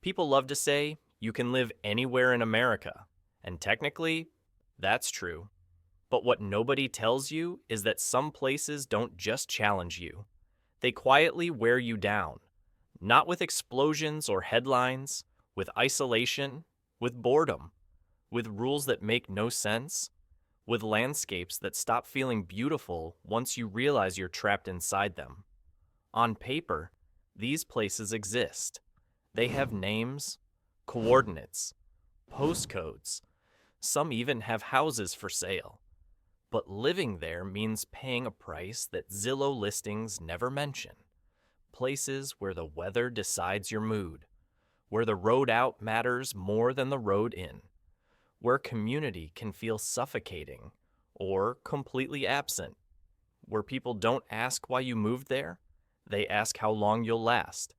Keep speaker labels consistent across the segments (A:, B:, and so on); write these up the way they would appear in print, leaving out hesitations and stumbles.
A: People love to say you can live anywhere in America, and technically, that's true. But what nobody tells you is that some places don't just challenge you, they quietly wear you down. Not with explosions or headlines, with isolation, with boredom, with rules that make no sense, with landscapes that stop feeling beautiful once you realize you're trapped inside them. On paper, these places exist. They have names, coordinates, postcodes. Some even have houses for sale. But living there means paying a price that Zillow listings never mention. Places where the weather decides your mood, where the road out matters more than the road in, where community can feel suffocating or completely absent, where people don't ask why you moved there, they ask how long you'll last.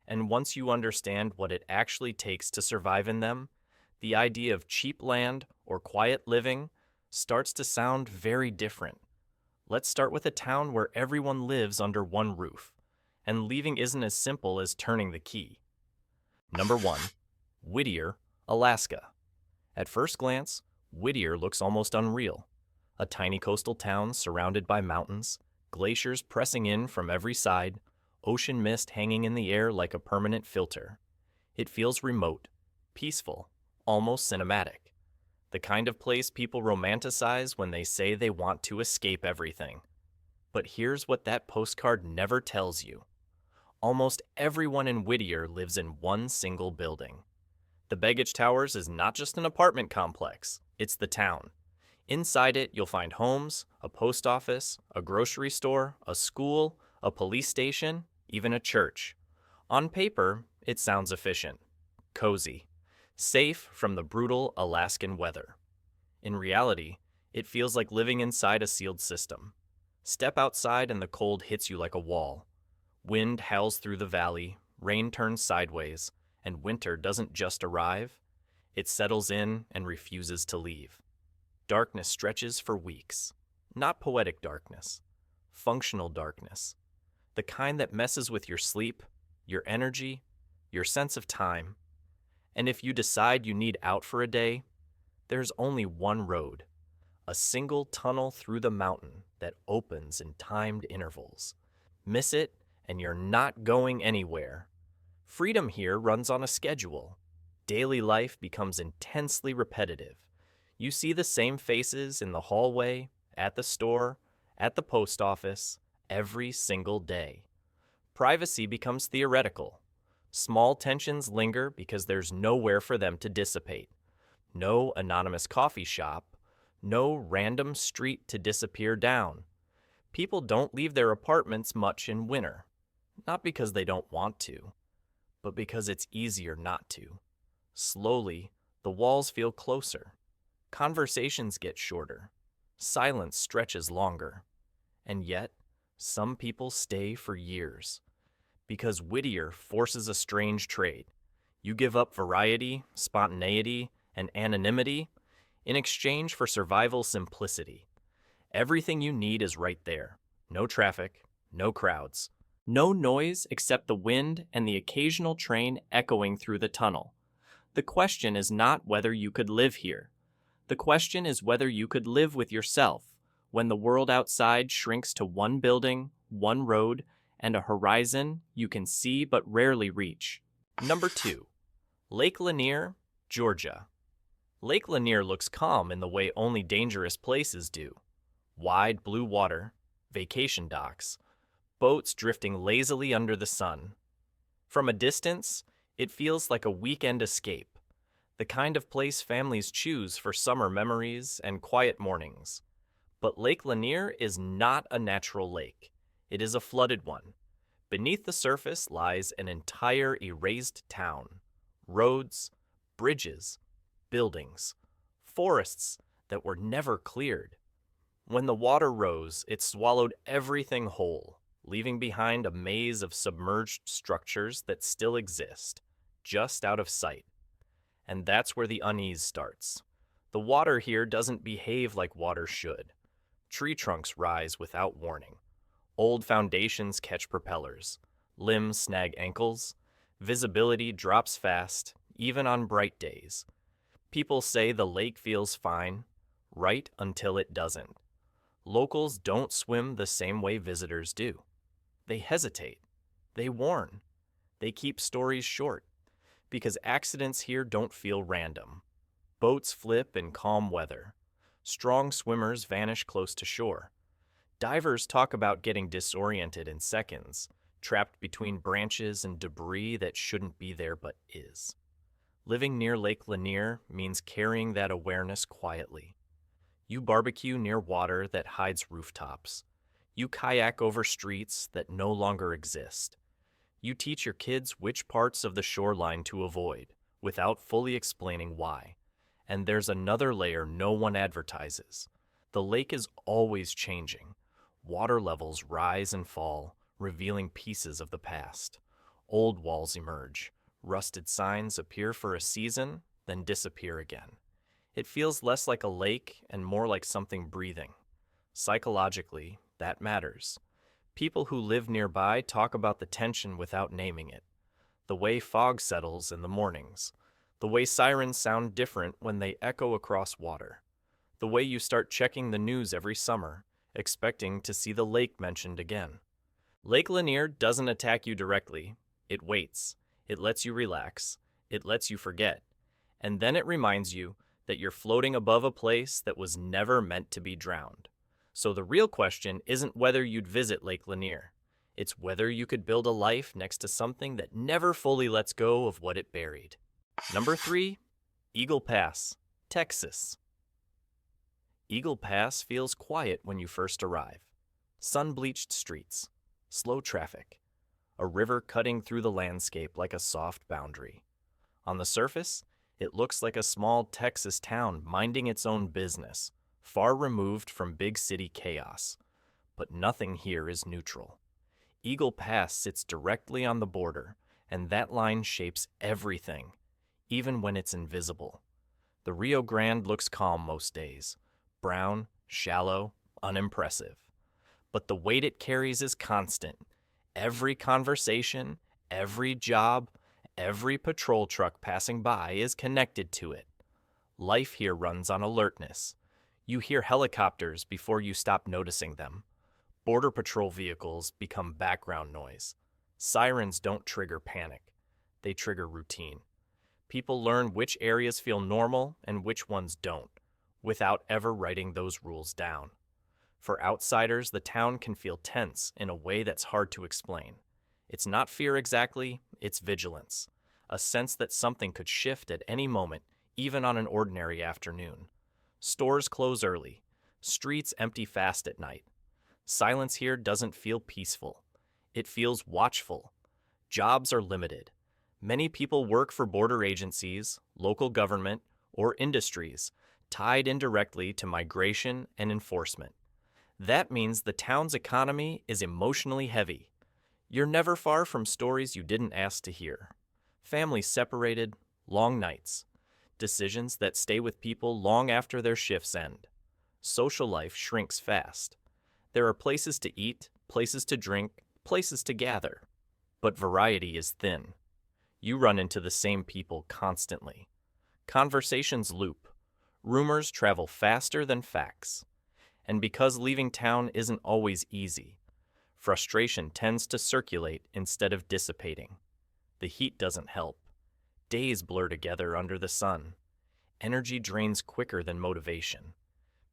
A: And once you understand what it actually takes to survive in them, the idea of cheap land or quiet living starts to sound very different. Let's start with a town where everyone lives under one roof, and leaving isn't as simple as turning the key. Number 1. Whittier, Alaska. At first glance, Whittier looks almost unreal. A tiny coastal town surrounded by mountains, glaciers pressing in from every side, ocean mist hanging in the air like a permanent filter. It feels remote, peaceful, almost cinematic. The kind of place people romanticize when they say they want to escape everything. But here's what that postcard never tells you. Almost everyone in Whittier lives in one single building. The Baggage Towers is not just an apartment complex, it's the town. Inside it, you'll find homes, a post office, a grocery store, a school, a police station, even a church. On paper, it sounds efficient, cozy, safe from the brutal Alaskan weather. In reality, it feels like living inside a sealed system. Step outside and the cold hits you like a wall. Wind howls through the valley, rain turns sideways, and winter doesn't just arrive, it settles in and refuses to leave. Darkness stretches for weeks. Not poetic darkness, functional darkness. The kind that messes with your sleep, your energy, your sense of time. And if you decide you need out for a day, there's only one road, a single tunnel through the mountain that opens in timed intervals. Miss it, and you're not going anywhere. Freedom here runs on a schedule. Daily life becomes intensely repetitive. You see the same faces in the hallway, at the store, at the post office, every single day. Privacy becomes theoretical. Small tensions linger because there's nowhere for them to dissipate. No anonymous coffee shop, no random street to disappear down. People don't leave their apartments much in winter. Not because they don't want to, but because it's easier not to. Slowly, the walls feel closer. Conversations get shorter. Silence stretches longer. And yet, some people stay for years. Because Whittier forces a strange trade. You give up variety, spontaneity, and anonymity in exchange for survival simplicity. Everything you need is right there. No traffic, no crowds. No noise except the wind and the occasional train echoing through the tunnel. The question is not whether you could live here. The question is whether you could live with yourself when the world outside shrinks to one building, one road, and a horizon you can see but rarely reach. Number 2. Lake Lanier, Georgia. Lake Lanier looks calm in the way only dangerous places do. Wide blue water, vacation docks, boats drifting lazily under the sun. From a distance, it feels like a weekend escape, the kind of place families choose for summer memories and quiet mornings. But Lake Lanier is not a natural lake. It is a flooded one. Beneath the surface lies an entire erased town. Roads, bridges, buildings, forests that were never cleared. When the water rose, it swallowed everything whole, leaving behind a maze of submerged structures that still exist, just out of sight. And that's where the unease starts. The water here doesn't behave like water should. Tree trunks rise without warning. Old foundations catch propellers. Limbs snag ankles. Visibility drops fast, even on bright days. People say the lake feels fine, right until it doesn't. Locals don't swim the same way visitors do. They hesitate. They warn. They keep stories short, because accidents here don't feel random. Boats flip in calm weather. Strong swimmers vanish close to shore. Divers talk about getting disoriented in seconds, trapped between branches and debris that shouldn't be there but is. Living near Lake Lanier means carrying that awareness quietly. You barbecue near water that hides rooftops. You kayak over streets that no longer exist. You teach your kids which parts of the shoreline to avoid, without fully explaining why. And there's another layer no one advertises. The lake is always changing. Water levels rise and fall, revealing pieces of the past. Old walls emerge. Rusted signs appear for a season, then disappear again. It feels less like a lake and more like something breathing. Psychologically, that matters. People who live nearby talk about the tension without naming it. The way fog settles in the mornings. The way sirens sound different when they echo across water. The way you start checking the news every summer, expecting to see the lake mentioned again. Lake Lanier doesn't attack you directly. It waits. It lets you relax. It lets you forget. And then it reminds you that you're floating above a place that was never meant to be drowned. So the real question isn't whether you'd visit Lake Lanier. It's whether you could build a life next to something that never fully lets go of what it buried. Number 3, Eagle Pass, Texas. Eagle Pass feels quiet when you first arrive. Sun-bleached streets, slow traffic, a river cutting through the landscape like a soft boundary. On the surface, it looks like a small Texas town minding its own business, far removed from big city chaos. But nothing here is neutral. Eagle Pass sits directly on the border, and that line shapes everything, even when it's invisible. The Rio Grande looks calm most days, brown, shallow, unimpressive. But the weight it carries is constant. Every conversation, every job, every patrol truck passing by is connected to it. Life here runs on alertness. You hear helicopters before you stop noticing them. Border Patrol vehicles become background noise. Sirens don't trigger panic. They trigger routine. People learn which areas feel normal and which ones don't, without ever writing those rules down. For outsiders, the town can feel tense in a way that's hard to explain. It's not fear exactly, it's vigilance. A sense that something could shift at any moment, even on an ordinary afternoon. Stores close early. Streets empty fast at night. Silence here doesn't feel peaceful. It feels watchful. Jobs are limited. Many people work for border agencies, local government, or industries, tied indirectly to migration and enforcement. That means the town's economy is emotionally heavy. You're never far from stories you didn't ask to hear. Families separated, long nights. Decisions that stay with people long after their shifts end. Social life shrinks fast. There are places to eat, places to drink, places to gather. But variety is thin. You run into the same people constantly. Conversations loop. Rumors travel faster than facts. And because leaving town isn't always easy, frustration tends to circulate instead of dissipating. The heat doesn't help. Days blur together under the sun. Energy drains quicker than motivation.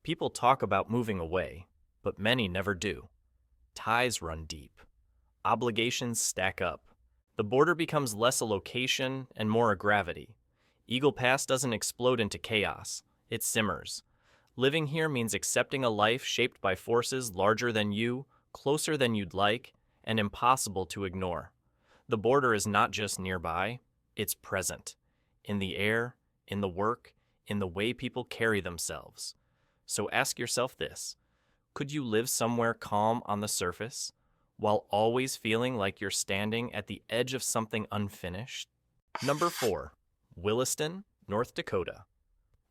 A: People talk about moving away, but many never do. Ties run deep. Obligations stack up. The border becomes less a location and more a gravity. Eagle Pass doesn't explode into chaos. It simmers. Living here means accepting a life shaped by forces larger than you, closer than you'd like, and impossible to ignore. The border is not just nearby, it's present. In the air, in the work, in the way people carry themselves. So ask yourself this: could you live somewhere calm on the surface, while always feeling like you're standing at the edge of something unfinished? Number 4, Williston, North Dakota.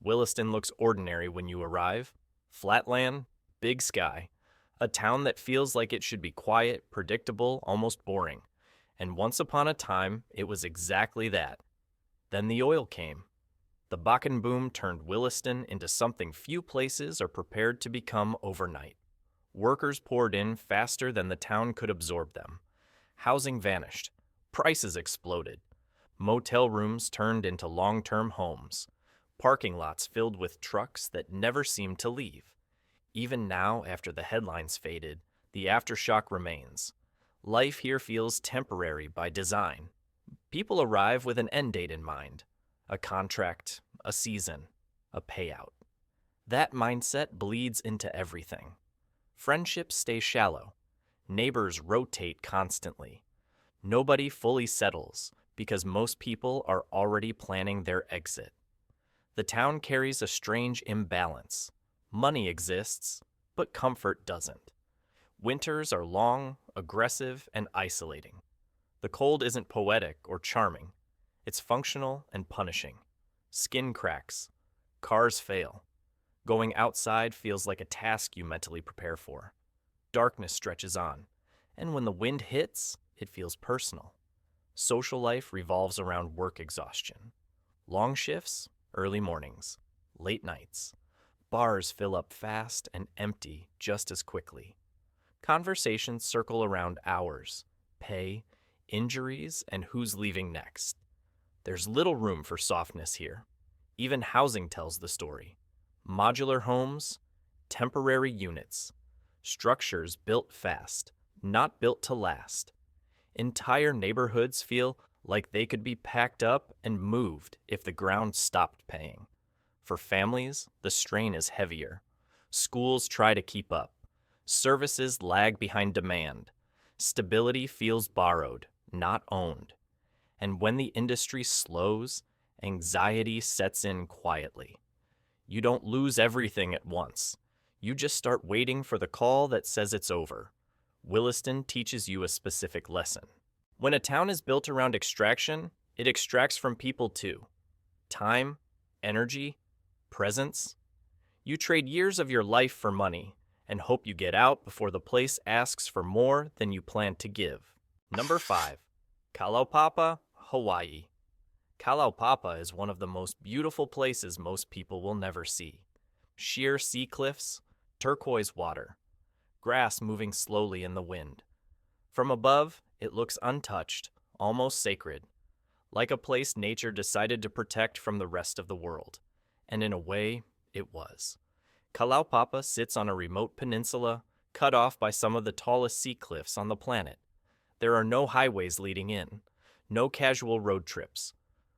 A: Williston looks ordinary when you arrive. Flatland, big sky. A town that feels like it should be quiet, predictable, almost boring. And once upon a time, it was exactly that. Then the oil came. The Bakken boom turned Williston into something few places are prepared to become overnight. Workers poured in faster than the town could absorb them. Housing vanished. Prices exploded. Motel rooms turned into long-term homes. Parking lots filled with trucks that never seemed to leave. Even now, after the headlines faded, the aftershock remains. Life here feels temporary by design. People arrive with an end date in mind. A contract, a season, a payout. That mindset bleeds into everything. Friendships stay shallow. Neighbors rotate constantly. Nobody fully settles because most people are already planning their exit. The town carries a strange imbalance. Money exists, but comfort doesn't. Winters are long, aggressive, and isolating. The cold isn't poetic or charming. It's functional and punishing. Skin cracks. Cars fail. Going outside feels like a task you mentally prepare for. Darkness stretches on, and when the wind hits, it feels personal. Social life revolves around work exhaustion. Long shifts, early mornings, late nights. Bars fill up fast and empty just as quickly. Conversations circle around hours, pay, injuries, and who's leaving next. There's little room for softness here. Even housing tells the story. Modular homes, temporary units, structures built fast, not built to last. Entire neighborhoods feel like they could be packed up and moved if the ground stopped paying. For families, the strain is heavier. Schools try to keep up. Services lag behind demand. Stability feels borrowed, not owned. And when the industry slows, anxiety sets in quietly. You don't lose everything at once. You just start waiting for the call that says it's over. Williston teaches you a specific lesson. When a town is built around extraction, it extracts from people too. Time, energy, presence. You trade years of your life for money and hope you get out before the place asks for more than you plan to give. Number 5. Kalaupapa, Hawaii. Kalaupapa is one of the most beautiful places most people will never see. Sheer sea cliffs, turquoise water, grass moving slowly in the wind. From above, it looks untouched, almost sacred, like a place nature decided to protect from the rest of the world. And in a way, it was. Kalaupapa sits on a remote peninsula, cut off by some of the tallest sea cliffs on the planet. There are no highways leading in, no casual road trips.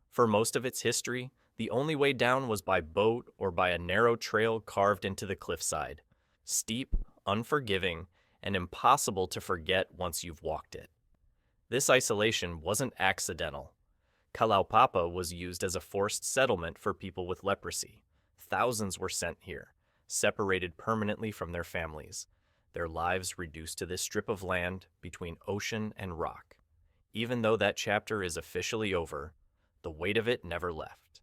A: For most of its history, the only way down was by boat or by a narrow trail carved into the cliffside. Steep, unforgiving, and impossible to forget once you've walked it. This isolation wasn't accidental. Kalaupapa was used as a forced settlement for people with leprosy. Thousands were sent here, separated permanently from their families, their lives reduced to this strip of land between ocean and rock. Even though that chapter is officially over, the weight of it never left.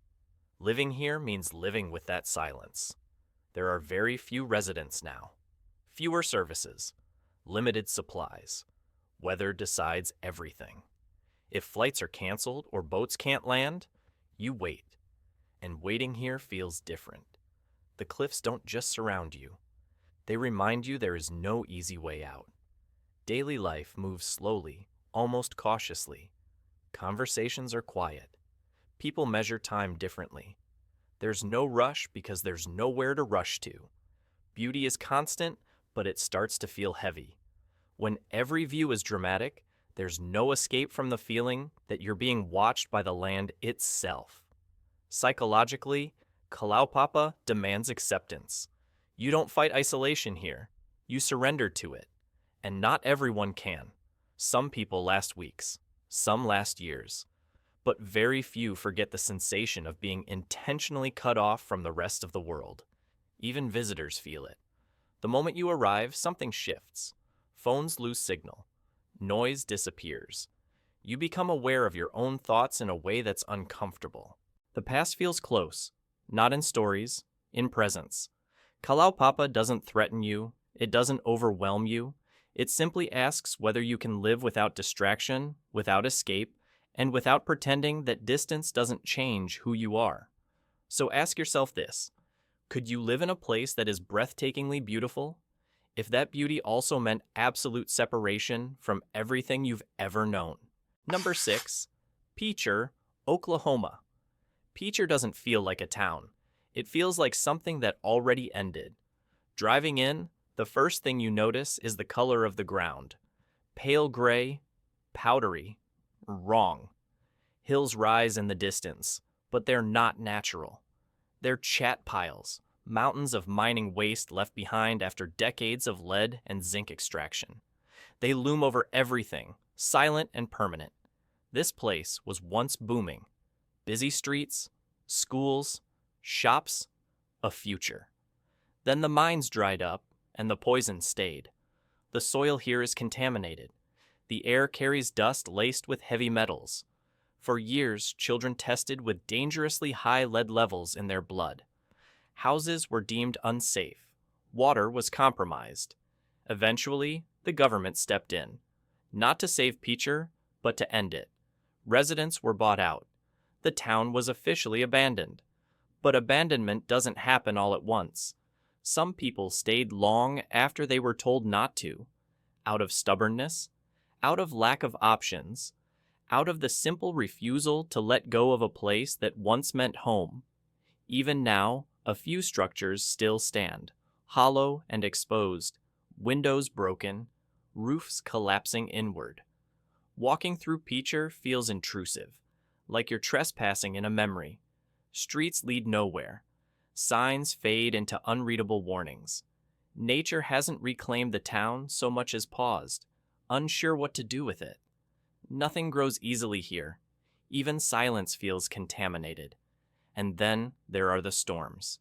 A: Living here means living with that silence. There are very few residents now, fewer services, limited supplies. Weather decides everything. If flights are canceled or boats can't land, you wait. And waiting here feels different. The cliffs don't just surround you. They remind you there is no easy way out. Daily life moves slowly, almost cautiously. Conversations are quiet. People measure time differently. There's no rush because there's nowhere to rush to. Beauty is constant, but it starts to feel heavy. When every view is dramatic, there's no escape from the feeling that you're being watched by the land itself. Psychologically, Kalaupapa demands acceptance. You don't fight isolation here. You surrender to it. And not everyone can. Some people last weeks, some last years. But very few forget the sensation of being intentionally cut off from the rest of the world. Even visitors feel it. The moment you arrive, something shifts. Phones lose signal. Noise disappears. You become aware of your own thoughts in a way that's uncomfortable. The past feels close, not in stories, in presence. Kalaupapa doesn't threaten you. It doesn't overwhelm you. It simply asks whether you can live without distraction, without escape, and without pretending that distance doesn't change who you are. So ask yourself this: could you live in a place that is breathtakingly beautiful, if that beauty also meant absolute separation from everything you've ever known? Number 6. Peacher, Oklahoma. Peacher doesn't feel like a town. It feels like something that already ended. Driving in, the first thing you notice is the color of the ground. Pale gray, powdery, wrong. Hills rise in the distance, but they're not natural. They're chat piles, mountains of mining waste left behind after decades of lead and zinc extraction. They loom over everything, silent and permanent. This place was once booming. Busy streets, schools, shops, a future. Then the mines dried up, and the poison stayed. The soil here is contaminated. The air carries dust laced with heavy metals. For years, children tested with dangerously high lead levels in their blood. Houses were deemed unsafe. Water was compromised. Eventually, the government stepped in. Not to save Peacher, but to end it. Residents were bought out. The town was officially abandoned. But abandonment doesn't happen all at once. Some people stayed long after they were told not to, out of stubbornness, out of lack of options, out of the simple refusal to let go of a place that once meant home. Even now, a few structures still stand, hollow and exposed, windows broken, roofs collapsing inward. Walking through Peacher feels intrusive, like you're trespassing in a memory. Streets lead nowhere. Signs fade into unreadable warnings. Nature hasn't reclaimed the town so much as paused, unsure what to do with it. Nothing grows easily here. Even silence feels contaminated. And then there are the storms.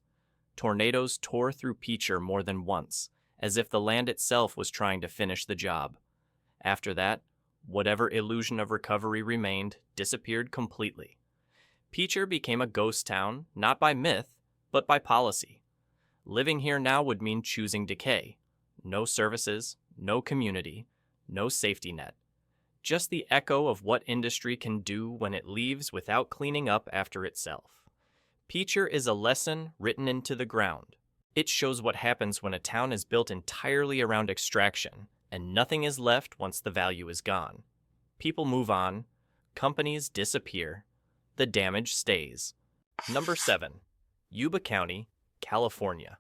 A: Tornadoes tore through Peacher more than once, as if the land itself was trying to finish the job. After that, whatever illusion of recovery remained disappeared completely. Peacher became a ghost town, not by myth, but by policy. Living here now would mean choosing decay. No services, no community, no safety net. Just the echo of what industry can do when it leaves without cleaning up after itself. Peacher is a lesson written into the ground. It shows what happens when a town is built entirely around extraction, and nothing is left once the value is gone. People move on, companies disappear, the damage stays. Number 7. Yuba County, California.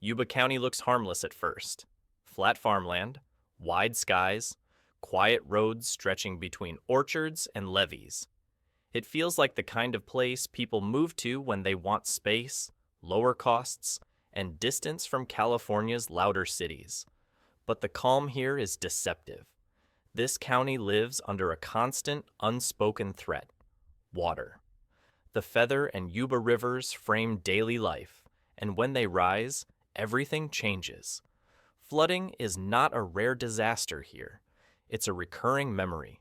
A: Yuba County looks harmless at first. Flat farmland, wide skies, quiet roads stretching between orchards and levees. It feels like the kind of place people move to when they want space, lower costs, and distance from California's louder cities. But the calm here is deceptive. This county lives under a constant, unspoken threat: water. The Feather and Yuba rivers frame daily life, and when they rise, everything changes. Flooding is not a rare disaster here. It's a recurring memory.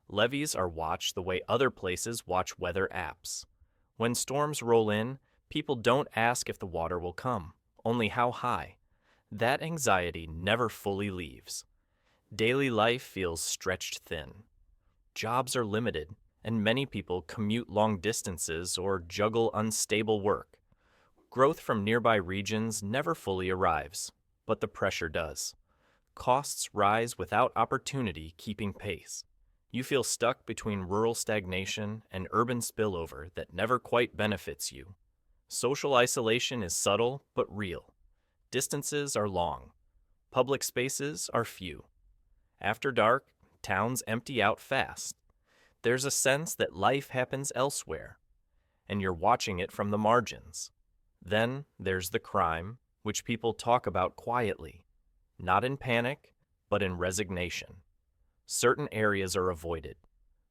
A: Levees are watched the way other places watch weather apps. When storms roll in, people don't ask if the water will come, only how high. That anxiety never fully leaves. Daily life feels stretched thin. Jobs are limited, and many people commute long distances or juggle unstable work. Growth from nearby regions never fully arrives, but the pressure does. Costs rise without opportunity keeping pace. You feel stuck between rural stagnation and urban spillover that never quite benefits you. Social isolation is subtle but real. Distances are long. Public spaces are few. After dark, towns empty out fast. There's a sense that life happens elsewhere, and you're watching it from the margins. Then there's the crime, which people talk about quietly, not in panic, but in resignation. Certain areas are avoided.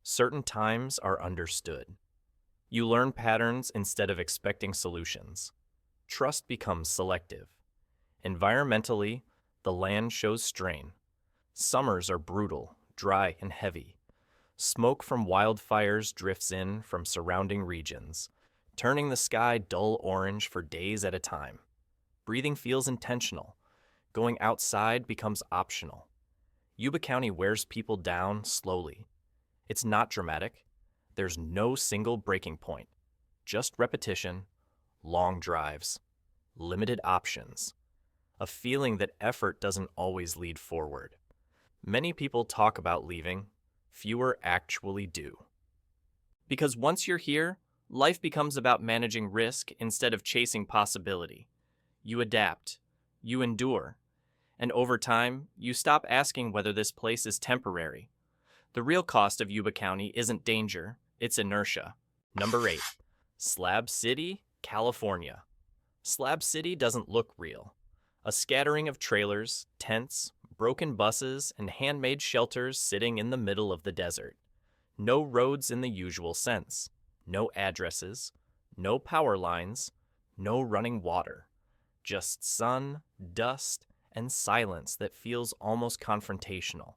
A: Certain times are understood. You learn patterns instead of expecting solutions. Trust becomes selective. Environmentally, the land shows strain. Summers are brutal, dry, and heavy. Smoke from wildfires drifts in from surrounding regions, turning the sky dull orange for days at a time. Breathing feels intentional. Going outside becomes optional. Yuba County wears people down slowly. It's not dramatic. There's no single breaking point, just repetition, long drives, limited options, a feeling that effort doesn't always lead forward. Many people talk about leaving, fewer actually do. Because once you're here, life becomes about managing risk instead of chasing possibility. You adapt, you endure, and over time, you stop asking whether this place is temporary. The real cost of Yuba County isn't danger, it's inertia. Number 8. Slab City, California. Slab City doesn't look real. A scattering of trailers, tents, broken buses, and handmade shelters sitting in the middle of the desert. No roads in the usual sense. No addresses. No power lines. No running water. Just sun, dust, and silence that feels almost confrontational.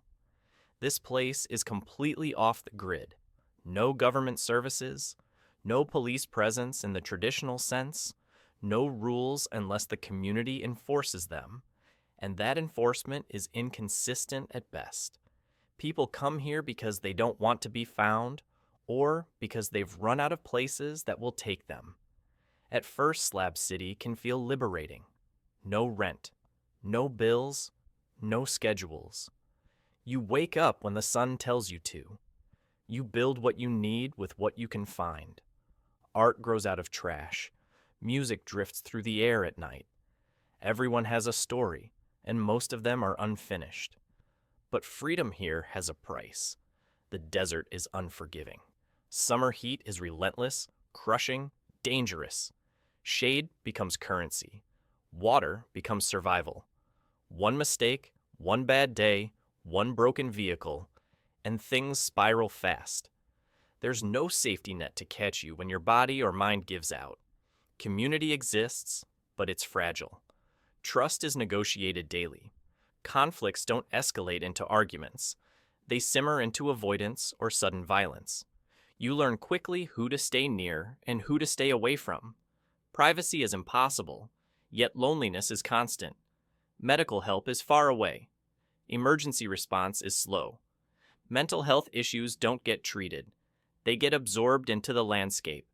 A: This place is completely off the grid. No government services, no police presence in the traditional sense, no rules unless the community enforces them, and that enforcement is inconsistent at best. People come here because they don't want to be found, or because they've run out of places that will take them. At first, Slab City can feel liberating. No rent, no bills, no schedules. You wake up when the sun tells you to. You build what you need with what you can find. Art grows out of trash. Music drifts through the air at night. Everyone has a story, and most of them are unfinished. But freedom here has a price. The desert is unforgiving. Summer heat is relentless, crushing, dangerous. Shade becomes currency. Water becomes survival. One mistake, one bad day, one broken vehicle, and things spiral fast. There's no safety net to catch you when your body or mind gives out. Community exists, but it's fragile. Trust is negotiated daily. Conflicts don't escalate into arguments. They simmer into avoidance or sudden violence. You learn quickly who to stay near and who to stay away from. Privacy is impossible, yet loneliness is constant. Medical help is far away. Emergency response is slow. Mental health issues don't get treated. They get absorbed into the landscape.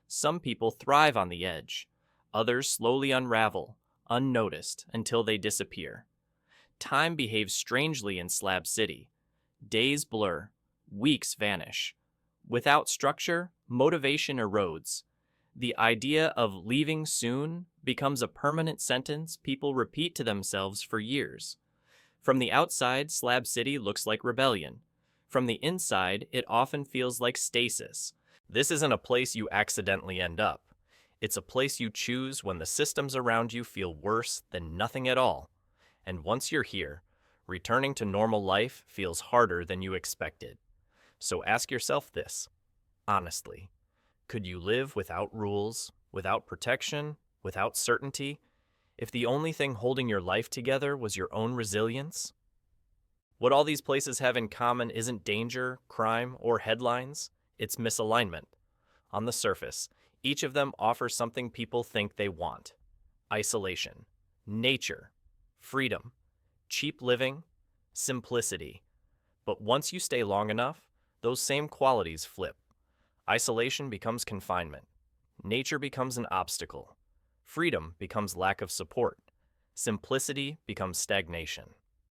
A: Some people thrive on the edge. Others slowly unravel, unnoticed, until they disappear. Time behaves strangely in Slab City. Days blur, weeks vanish. Without structure, motivation erodes. The idea of leaving soon becomes a permanent sentence people repeat to themselves for years. From the outside, Slab City looks like rebellion. From the inside, it often feels like stasis. This isn't a place you accidentally end up. It's a place you choose when the systems around you feel worse than nothing at all. And once you're here, returning to normal life feels harder than you expected. So ask yourself this, honestly. Could you live without rules, without protection, without certainty, if the only thing holding your life together was your own resilience? What all these places have in common isn't danger, crime, or headlines. It's misalignment. On the surface, each of them offers something people think they want. Isolation, nature, freedom, cheap living, simplicity. But once you stay long enough, those same qualities flip. Isolation becomes confinement. Nature becomes an obstacle. Freedom becomes lack of support. Simplicity becomes stagnation.